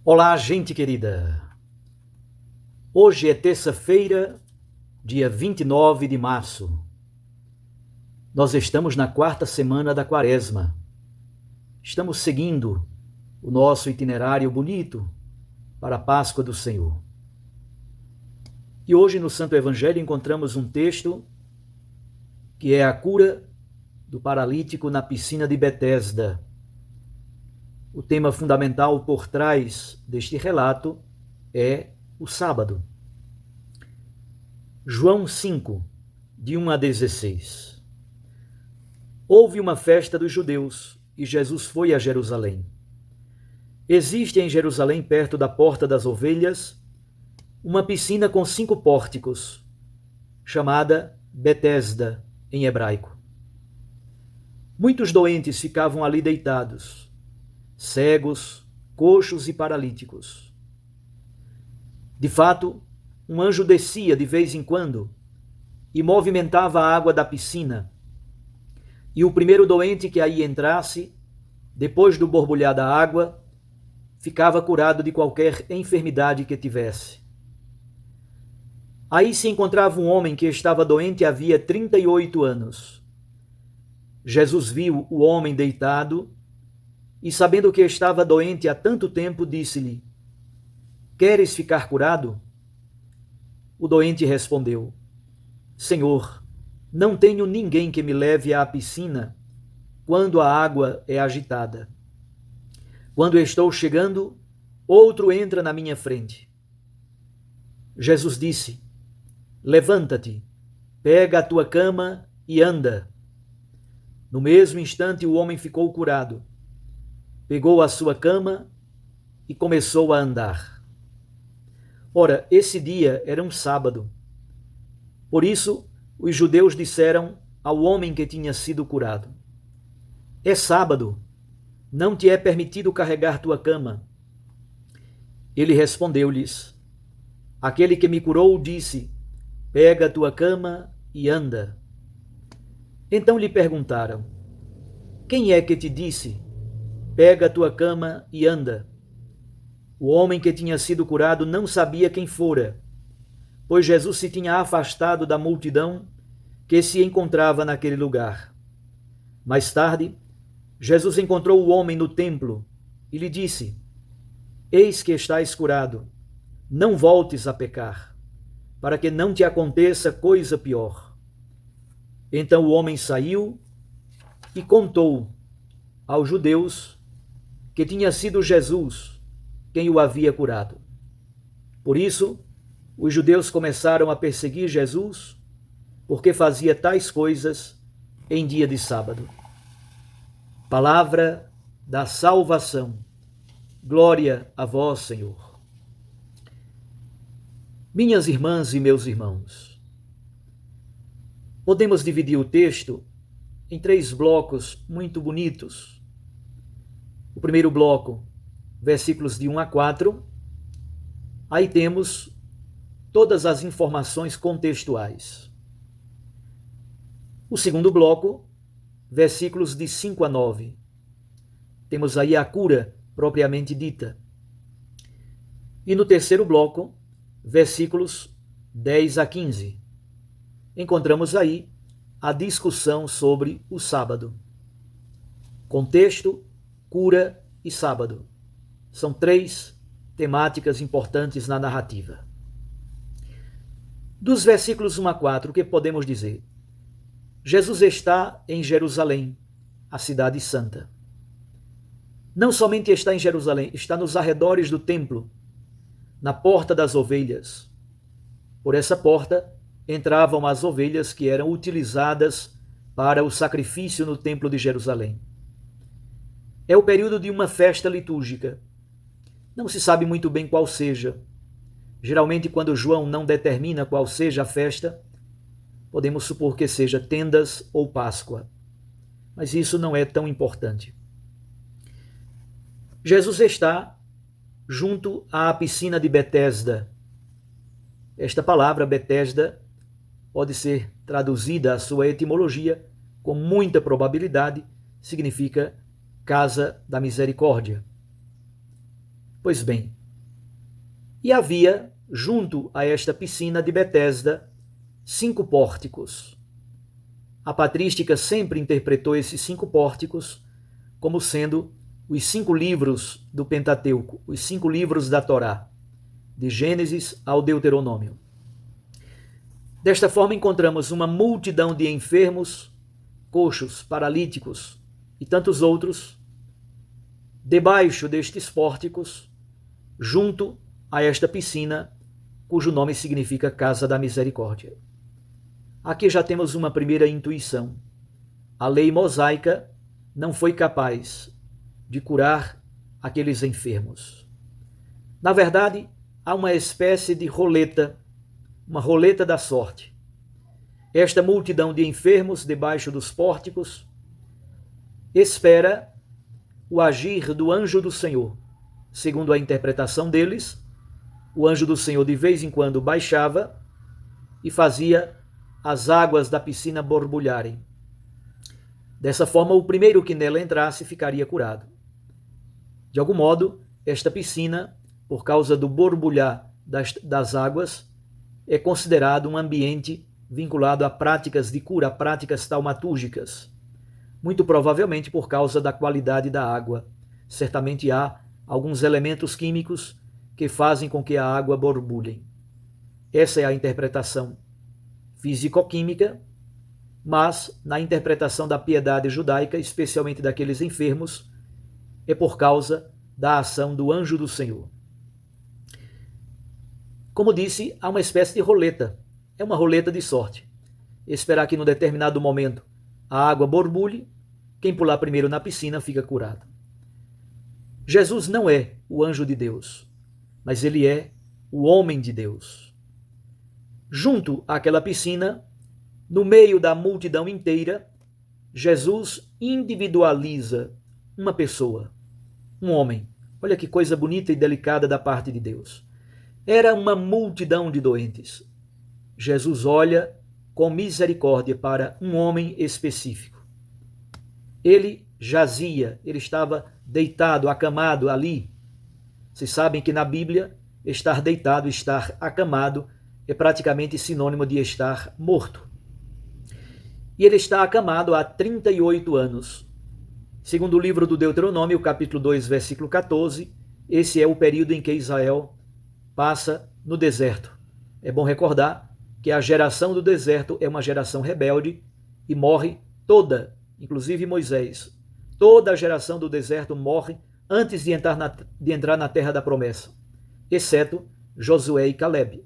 Olá, gente querida! Hoje é terça-feira, dia 29 de março. Nós estamos na quarta semana da Quaresma. Estamos seguindo o nosso itinerário bonito para a Páscoa do Senhor. E hoje no Santo Evangelho encontramos um texto que é a cura do paralítico na piscina de Betesda. O tema fundamental por trás deste relato é o sábado. João 5, de 1 a 16. Houve uma festa dos judeus e Jesus foi a Jerusalém. Existe em Jerusalém, perto da Porta das Ovelhas, uma piscina com 5 pórticos, chamada Betesda em hebraico. Muitos doentes ficavam ali deitados, cegos, coxos e paralíticos. De fato, um anjo descia de vez em quando e movimentava a água da piscina, e o primeiro doente que aí entrasse, depois do borbulhar da água, ficava curado de qualquer enfermidade que tivesse. Aí se encontrava um homem que estava doente havia 38 anos. Jesus viu o homem deitado e, sabendo que estava doente há tanto tempo, disse-lhe: "Queres ficar curado?" O doente respondeu: "Senhor, não tenho ninguém que me leve à piscina quando a água é agitada. Quando estou chegando, outro entra na minha frente." Jesus disse: "Levanta-te, pega a tua cama e anda." No mesmo instante o homem ficou curado. Pegou a sua cama e começou a andar. Ora, esse dia era um sábado. Por isso, os judeus disseram ao homem que tinha sido curado: "É sábado, não te é permitido carregar tua cama." Ele respondeu-lhes: "Aquele que me curou disse: pega a tua cama e anda." Então lhe perguntaram: "Quem é que te disse: pega a tua cama e anda?" O homem que tinha sido curado não sabia quem fora, pois Jesus se tinha afastado da multidão que se encontrava naquele lugar. Mais tarde, Jesus encontrou o homem no templo e lhe disse: "Eis que estás curado, não voltes a pecar, para que não te aconteça coisa pior." Então o homem saiu e contou aos judeus que tinha sido Jesus quem o havia curado. Por isso, os judeus começaram a perseguir Jesus, porque fazia tais coisas em dia de sábado. Palavra da salvação. Glória a vós, Senhor. Minhas irmãs e meus irmãos, podemos dividir o texto em 3 blocos muito bonitos. O primeiro bloco, versículos de 1 a 4, aí temos todas as informações contextuais. O segundo bloco, versículos de 5 a 9, temos aí a cura propriamente dita. E no terceiro bloco, versículos 10 a 15, encontramos aí a discussão sobre o sábado. Contexto, cura e sábado. São 3 temáticas importantes na narrativa. Dos versículos 1 a 4, o que podemos dizer? Jesus está em Jerusalém, a cidade santa. Não somente está em Jerusalém, está nos arredores do templo, na Porta das Ovelhas. Por essa porta entravam as ovelhas que eram utilizadas para o sacrifício no templo de Jerusalém. É o período de uma festa litúrgica. Não se sabe muito bem qual seja. Geralmente, quando João não determina qual seja a festa, podemos supor que seja tendas ou Páscoa. Mas isso não é tão importante. Jesus está junto à piscina de Betesda. Esta palavra, Betesda, pode ser traduzida, a sua etimologia, com muita probabilidade, significa Casa da Misericórdia. Pois bem, E havia, junto a esta piscina de Betesda, 5 pórticos. A patrística sempre interpretou esses 5 pórticos como sendo os 5 livros do Pentateuco, os 5 livros da Torá, de Gênesis ao Deuteronômio. Desta forma, encontramos uma multidão de enfermos, coxos, paralíticos e tantos outros, debaixo destes pórticos, junto a esta piscina, cujo nome significa Casa da Misericórdia. Aqui já temos uma primeira intuição. A lei mosaica não foi capaz de curar aqueles enfermos. Na verdade, há uma espécie de roleta, uma roleta da sorte. Esta multidão de enfermos debaixo dos pórticos espera o agir do anjo do Senhor. Segundo a interpretação deles, o anjo do Senhor de vez em quando baixava e fazia as águas da piscina borbulharem. Dessa forma, o primeiro que nela entrasse ficaria curado. De algum modo, esta piscina, por causa do borbulhar das águas, é considerado um ambiente vinculado a práticas de cura, a práticas taumatúrgicas. Muito provavelmente por causa da qualidade da água. Certamente há alguns elementos químicos que fazem com que a água borbulhe. Essa é a interpretação físico-química, mas na interpretação da piedade judaica, especialmente daqueles enfermos, é por causa da ação do anjo do Senhor. Como disse, há uma espécie de roleta. É uma roleta de sorte. Esperar que, num determinado momento, a água borbulhe, quem pular primeiro na piscina fica curado. Jesus não é o anjo de Deus, mas ele é o homem de Deus. Junto àquela piscina, no meio da multidão inteira, Jesus individualiza uma pessoa, um homem. Olha que coisa bonita e delicada da parte de Deus. Era uma multidão de doentes. Jesus olha com misericórdia para um homem específico. Ele jazia, ele estava deitado, acamado ali. Vocês sabem que na Bíblia, estar deitado, estar acamado, é praticamente sinônimo de estar morto. E ele está acamado há 38 anos. Segundo o livro do Deuteronômio, capítulo 2, versículo 14, esse é o período em que Israel passa no deserto. É bom recordar que a geração do deserto é uma geração rebelde e morre toda, inclusive Moisés. Toda a geração do deserto morre antes de entrar na terra da promessa, exceto Josué e Caleb.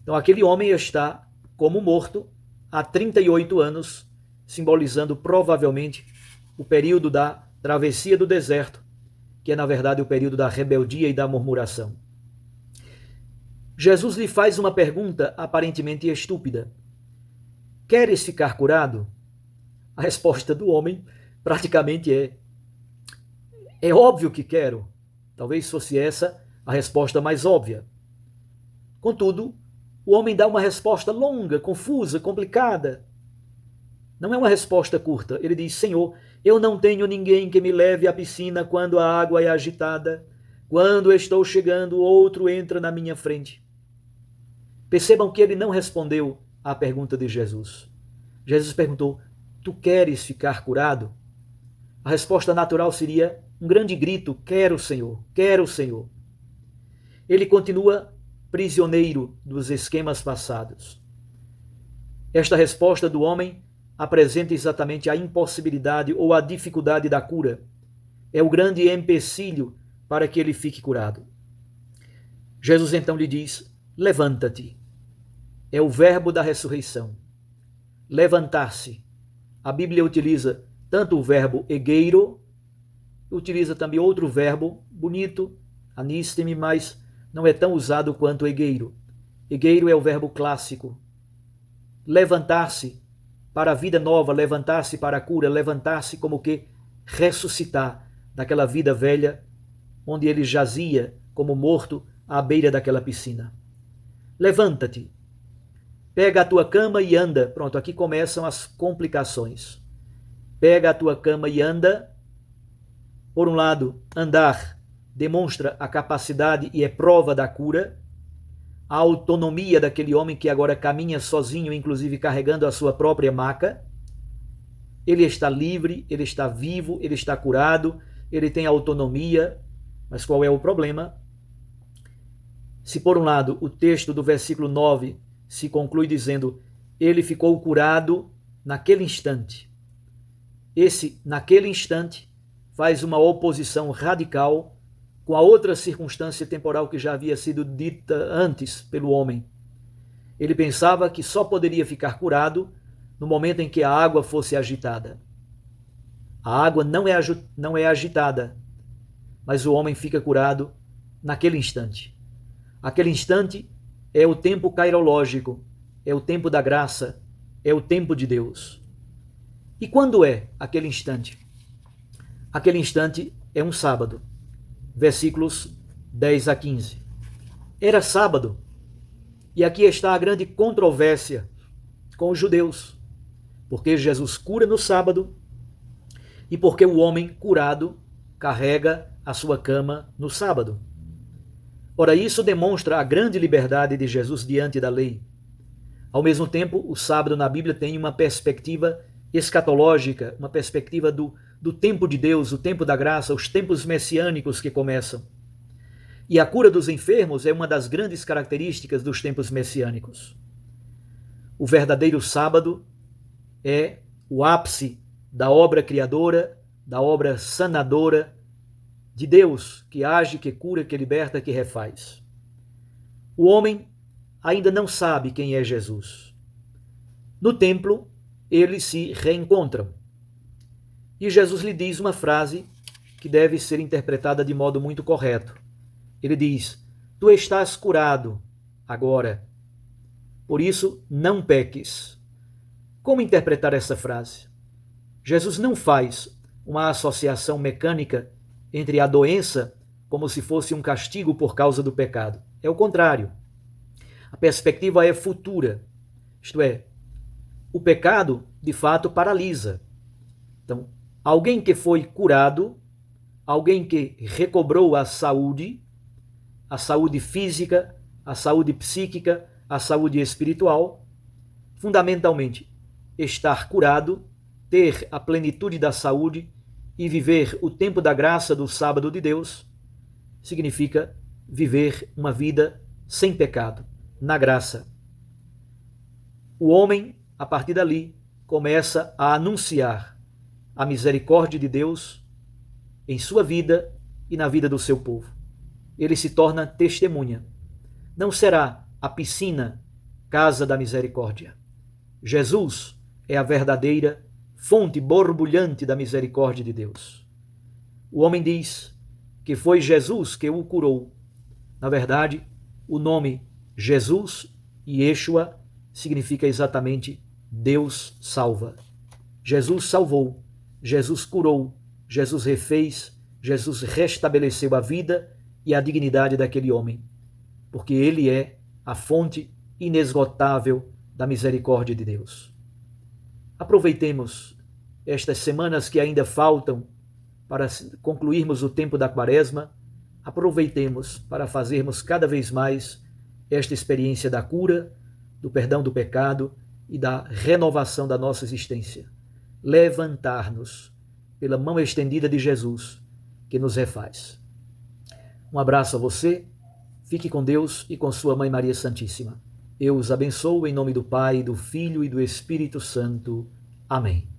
Então aquele homem está como morto há 38 anos, simbolizando provavelmente o período da travessia do deserto, que é na verdade o período da rebeldia e da murmuração. Jesus lhe faz uma pergunta aparentemente estúpida. Queres ficar curado? A resposta do homem praticamente é óbvio que quero. Talvez fosse essa a resposta mais óbvia. Contudo, o homem dá uma resposta longa, confusa, complicada. Não é uma resposta curta. Ele diz: Senhor, eu não tenho ninguém que me leve à piscina quando a água é agitada. Quando estou chegando, outro entra na minha frente. Percebam que ele não respondeu à pergunta de Jesus. Jesus perguntou: tu queres ficar curado? A resposta natural seria um grande grito: quero, Senhor, quero, Senhor. Ele continua prisioneiro dos esquemas passados. Esta resposta do homem apresenta exatamente a impossibilidade ou a dificuldade da cura. É o grande empecilho para que ele fique curado. Jesus então lhe diz: levanta-te. É o verbo da ressurreição. Levantar-se. A Bíblia utiliza tanto o verbo egeiro, utiliza também outro verbo bonito, anisteme, mas não é tão usado quanto egeiro. Egeiro é o verbo clássico. Levantar-se para a vida nova, levantar-se para a cura, levantar-se como que ressuscitar daquela vida velha onde ele jazia como morto à beira daquela piscina. Levanta-te, pega a tua cama e anda. Pronto, aqui começam as complicações. Pega a tua cama e anda. Por um lado, andar demonstra a capacidade e é prova da cura, a autonomia daquele homem que agora caminha sozinho, inclusive carregando a sua própria maca. Ele está livre, ele está vivo, ele está curado, ele tem autonomia. Mas qual é o problema? Se por um lado o texto do versículo 9 se conclui dizendo: ele ficou curado naquele instante. Esse naquele instante faz uma oposição radical com a outra circunstância temporal que já havia sido dita antes pelo homem. Ele pensava que só poderia ficar curado no momento em que a água fosse agitada. A água não é agitada, mas o homem fica curado naquele instante. Aquele instante é o tempo cairológico, é o tempo da graça, é o tempo de Deus. E quando é aquele instante? Aquele instante é um sábado. Versículos 10 a 15. Era sábado, e aqui está a grande controvérsia com os judeus, porque Jesus cura no sábado e porque o homem curado carrega a sua cama no sábado. Ora, isso demonstra a grande liberdade de Jesus diante da lei. Ao mesmo tempo, o sábado na Bíblia tem uma perspectiva escatológica, uma perspectiva do tempo de Deus, o tempo da graça, os tempos messiânicos que começam. E a cura dos enfermos é uma das grandes características dos tempos messiânicos. O verdadeiro sábado é o ápice da obra criadora, da obra sanadora de Deus, que age, que cura, que liberta, que refaz. O homem ainda não sabe quem é Jesus. No templo, eles se reencontram. E Jesus lhe diz uma frase que deve ser interpretada de modo muito correto. Ele diz: tu estás curado agora, por isso não peques. Como interpretar essa frase? Jesus não faz uma associação mecânica entre a doença como se fosse um castigo por causa do pecado. É o contrário. A perspectiva é futura. Isto é, o pecado, de fato, paralisa. Então, alguém que foi curado, alguém que recobrou a saúde física, a saúde psíquica, a saúde espiritual, fundamentalmente, estar curado, ter a plenitude da saúde e viver o tempo da graça do sábado de Deus, significa viver uma vida sem pecado, na graça. O homem, a partir dali, começa a anunciar a misericórdia de Deus em sua vida e na vida do seu povo. Ele se torna testemunha. Não será a piscina casa da misericórdia. Jesus é a verdadeira fonte borbulhante da misericórdia de Deus. O homem diz que foi Jesus que o curou. Na verdade, o nome Jesus, Yeshua, significa exatamente Deus salva. Jesus salvou, Jesus curou, Jesus refez, Jesus restabeleceu a vida e a dignidade daquele homem, porque ele é a fonte inesgotável da misericórdia de Deus. Aproveitemos estas semanas que ainda faltam para concluirmos o tempo da Quaresma, aproveitemos para fazermos cada vez mais esta experiência da cura, do perdão do pecado e da renovação da nossa existência. Levantar-nos pela mão estendida de Jesus, que nos refaz. Um abraço a você, fique com Deus e com sua Mãe Maria Santíssima. Eu os abençoo em nome do Pai, do Filho e do Espírito Santo. Amém.